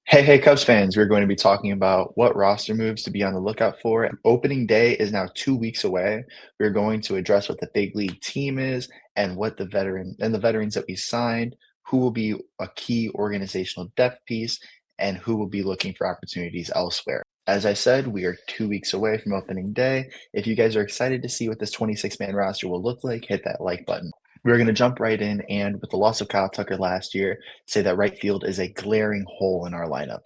Hey, Cubs fans, we're going to be talking about what roster moves to be on the lookout for. Opening day is now 2 weeks away. We're going to address what the big league team is and what the veterans that we signed, who will be a key organizational depth piece, and who will be looking for opportunities elsewhere. As I said, we are 2 weeks away from opening day. If you guys are excited to see what this 26-man roster will look like, hit that like button. We're going to jump right in, and with the loss of Kyle Tucker last year, say that right field is a glaring hole in our lineup.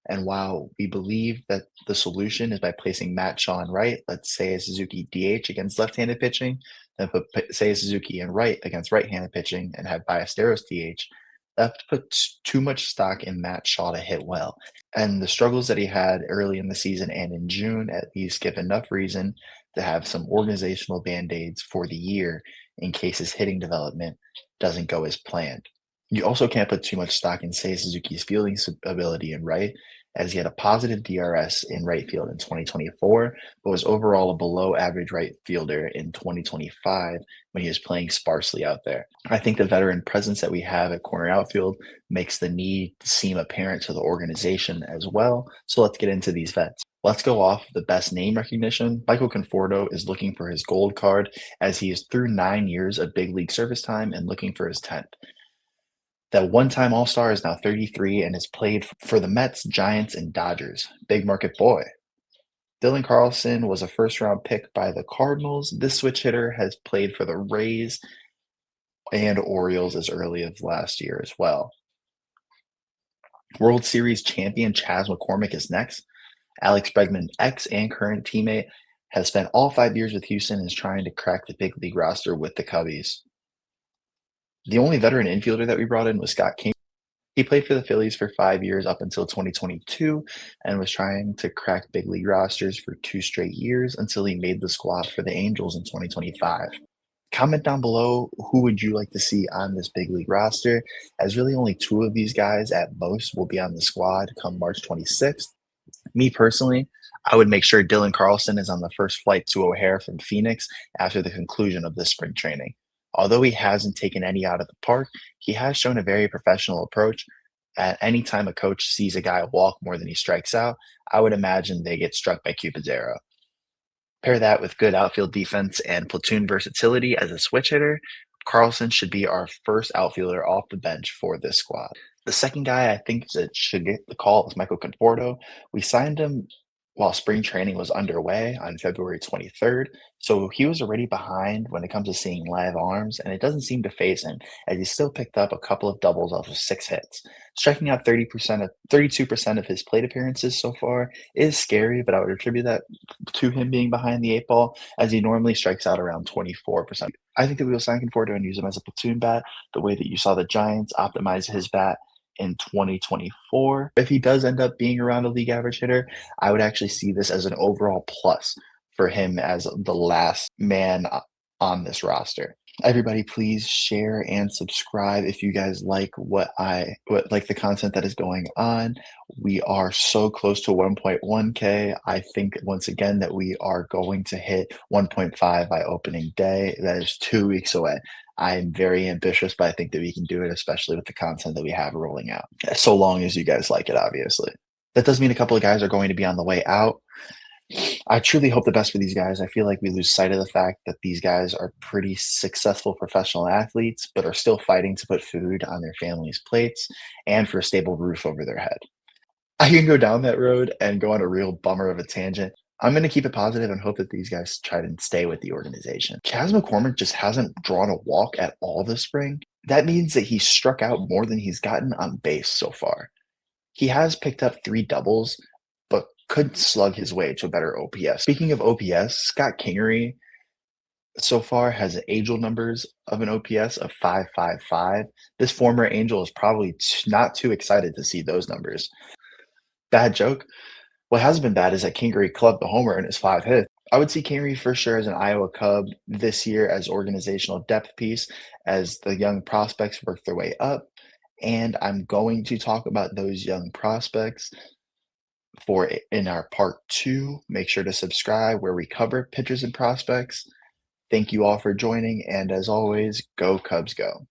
And while we believe that the solution is by placing Matt Shaw in right, let's say Suzuki DH against left-handed pitching, then put Seiya Suzuki in right against right-handed pitching and have Ballesteros DH, that puts too much stock in Matt Shaw to hit well. And the struggles that he had early in the season and in June at least give enough reason to have some organizational band-aids for the year in case his hitting development doesn't go as planned. You also can't put too much stock in Seiya Suzuki's fielding ability in right, as he had a positive DRS in right field in 2024, but was overall a below average right fielder in 2025 when he was playing sparsely out there. I think the veteran presence that we have at corner outfield makes the need seem apparent to the organization as well. So let's get into these vets. Let's go off the best name recognition. Michael Conforto is looking for his gold card as he is through 9 years of big league service time and looking for his 10th. That one-time All-Star is now 33 and has played for the Mets, Giants, and Dodgers. Big market boy. Dylan Carlson was a first-round pick by the Cardinals. This switch hitter has played for the Rays and Orioles as early as last year as well. World Series champion Chas McCormick is next. Alex Bregman, ex and current teammate, has spent all 5 years with Houston and is trying to crack the big league roster with the Cubbies. The only veteran infielder that we brought in was Scott King. He played for the Phillies for 5 years up until 2022 and was trying to crack big league rosters for 2 straight years until he made the squad for the Angels in 2025. Comment down below who would you like to see on this big league roster, as really only two of these guys at most will be on the squad come March 26th. Me personally, I would make sure Dylan Carlson is on the first flight to O'Hare from Phoenix after the conclusion of this spring training. Although he hasn't taken any out of the park, he has shown a very professional approach. At any time a coach sees a guy walk more than he strikes out, I would imagine they get struck by Cupid's arrow. Pair that with good outfield defense and platoon versatility as a switch hitter, Carlson should be our first outfielder off the bench for this squad. The second guy I think that should get the call is Michael Conforto. We signed him while spring training was underway on February 23rd, so he was already behind when it comes to seeing live arms, and it doesn't seem to phase him as he still picked up a couple of doubles off of 6 hits. Striking out 32% of his plate appearances so far is scary, but I would attribute that to him being behind the 8 ball, as he normally strikes out around 24%. I think that we will sign Conforto and use him as a platoon bat, the way that you saw the Giants optimize his bat in 2024. If he does end up being around a league average hitter, I would actually see this as an overall plus for him as the last man on this roster. Everybody, please share and subscribe if you guys like what like the content that is going on. We are so close to 1.1K. I think once again that we are going to hit 1.5 by opening day. That is 2 weeks away. I'm very ambitious, but I think that we can do it, especially with the content that we have rolling out. So long as you guys like it, obviously. That does mean a couple of guys are going to be on the way out. I truly hope the best for these guys. I feel like we lose sight of the fact that these guys are pretty successful professional athletes, but are still fighting to put food on their families' plates and for a stable roof over their head. I can go down that road and go on a real bummer of a tangent. I'm going to keep it positive and hope that these guys try to stay with the organization. Chas McCormick just hasn't drawn a walk at all this spring. That means that he's struck out more than he's gotten on base so far. He has picked up 3 doubles, but couldn't slug his way to a better OPS. Speaking of OPS, Scott Kingery so far has Angel numbers of an OPS of 555. This former Angel is probably not too excited to see those numbers. Bad joke. What has been bad is that Kingery clubbed the homer in his 5 hits. I would see Kingery for sure as an Iowa Cub this year as organizational depth piece as the young prospects work their way up. And I'm going to talk about those young prospects in our part 2. Make sure to subscribe where we cover pitchers and prospects. Thank you all for joining, and as always, go Cubs go.